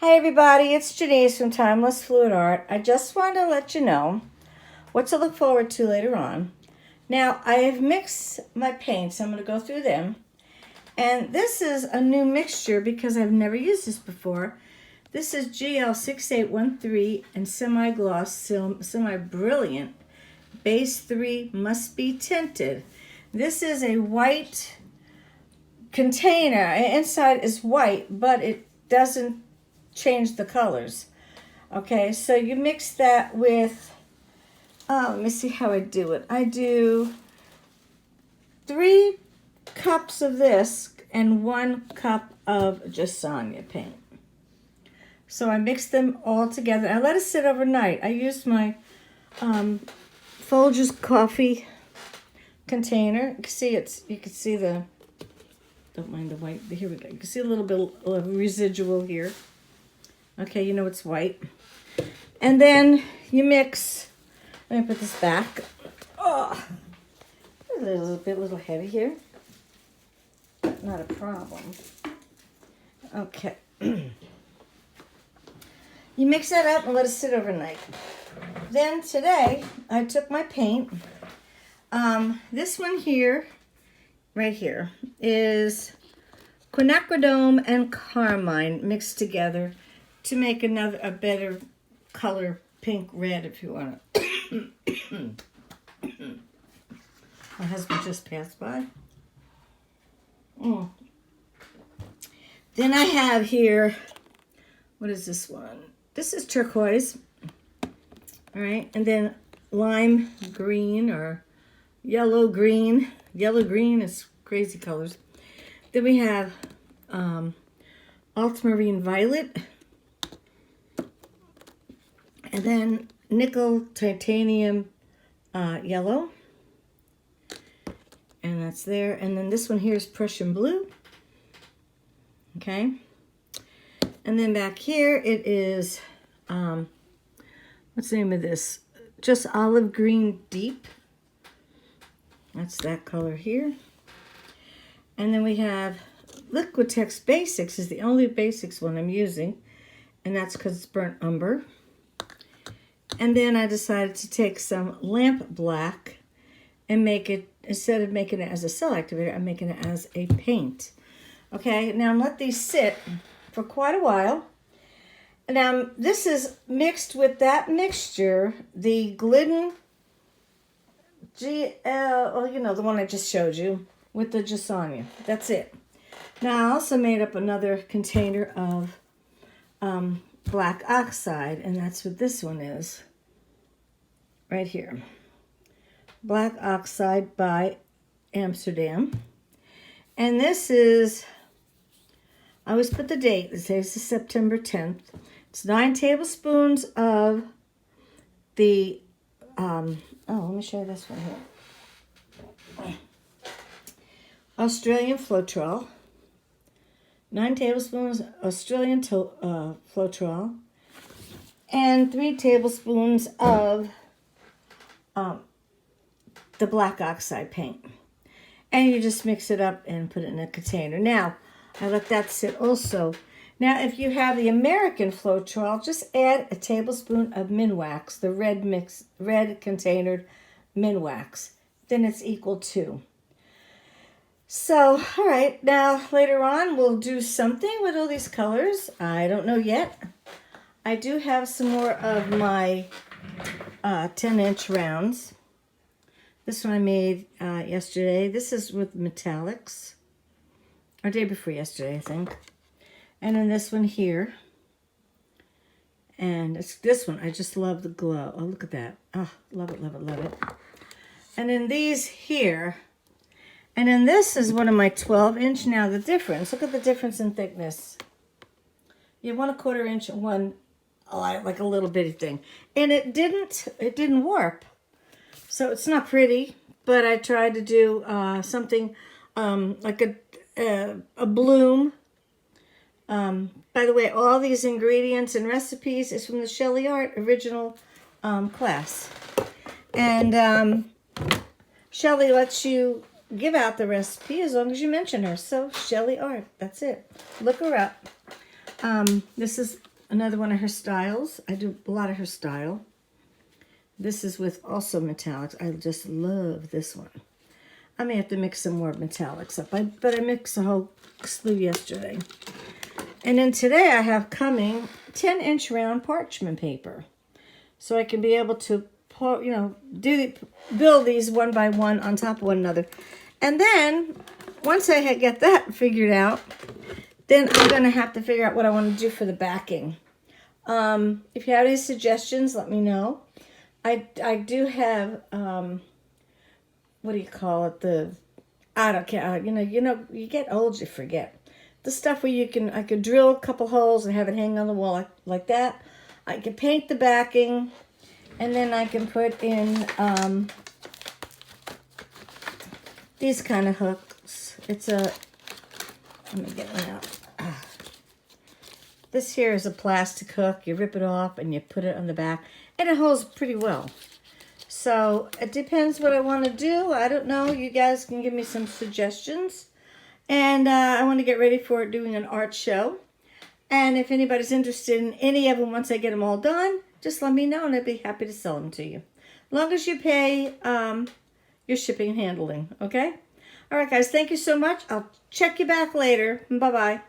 Hi everybody, it's Jenise from Timeless Fluid Art. I just wanted to let you know what to look forward to later on. Now, I have mixed my paints. I'm going to go through them. And this is a new mixture because I've never used this before. This is GL6813 and Semi-Gloss Semi-Brilliant Base 3 Must Be Tinted. This is a white container. Inside is white, but it doesn't change the colors. Okay, so you mix that with, let me see how I do it. I do 3 cups of this and 1 cup of Jasanya paint. So I mix them all together. I let it sit overnight. I used my Folgers coffee container. You can see the, don't mind the white, here we go. You can see a little bit of residual here. Okay, you know it's white. And then you mix, let me put this back. Oh, a little heavy here. Not a problem. Okay. You mix that up and let it sit overnight. Then today, I took my paint. This one here, right here, is quinacridone and carmine mixed together to make a better color, pink red if you want it. My husband just passed by. Then I have here, what is this one? This is turquoise. All right, and then lime green or yellow green. Yellow green is crazy colors. Then we have ultramarine violet. And then nickel titanium yellow. And that's there. And then this one here is Prussian blue. Okay. And then back here it is, what's the name of this? Just olive green deep. That's that color here. And then we have Liquitex Basics is the only basics one I'm using. And that's because it's burnt umber. And then I decided to take some lamp black and make it, instead of making it as a cell activator, I'm making it as a paint. Okay, now let these sit for quite a while. Now this is mixed with that mixture, the Glidden the one I just showed you, with the Jasanya. That's it. Now I also made up another container of black oxide, and that's what this one is. Right here. Black oxide by Amsterdam. And this is, I always put the date. It says it's September 10th. It's 9 tablespoons of the, let me show you this one here. Australian Floetrol. 9 tablespoons Australian Floetrol. And 3 tablespoons of the black oxide paint. And you just mix it up and put it in a container. Now, I let that sit also. Now, if you have the American Floetrol, just add a tablespoon of Minwax, the red containered Minwax. Then it's equal to. So, all right, now later on we'll do something with all these colors. I don't know yet. I do have some more of my 10-inch rounds. This one I made yesterday. This is with metallics. Or day before yesterday, I think. And then this one here. And it's this one. I just love the glow. Oh, look at that. Oh, love it, love it, love it. And then these here. And then this is one of my 12-inch. Now the difference. Look at the difference in thickness. You have 1/4 inch and one, like a little bitty thing. And it didn't warp. So it's not pretty, but I tried to do something like a bloom. By the way, all these ingredients and recipes is from the Shelley Art original class. And Shelley lets you give out the recipe as long as you mention her. So Shelley Art, that's it. Look her up. This is another one of her styles. I do a lot of her style. This is with also metallics. I just love this one. I may have to mix some more metallics up, but I mixed a whole slew yesterday. And then today I have coming 10-inch round parchment paper. So I can be able to, build these one by one on top of one another. And then, once I get that figured out, then I'm going to have to figure out what I want to do for the backing. If you have any suggestions, let me know. I do have, what do you call it? I don't care. You get old, you forget. The stuff where I could drill a couple holes and have it hang on the wall like that. I can paint the backing, and then I can put in these kind of hooks. Let me get one out. This here is a plastic hook. You rip it off and you put it on the back, and it holds pretty well. So it depends what I want to do. I don't know. You guys can give me some suggestions. And I want to get ready for doing an art show. And if anybody's interested in any of them once I get them all done, just let me know and I'd be happy to sell them to you. As long as you pay your shipping and handling, okay? All right, guys, thank you so much. I'll check you back later. Bye-bye.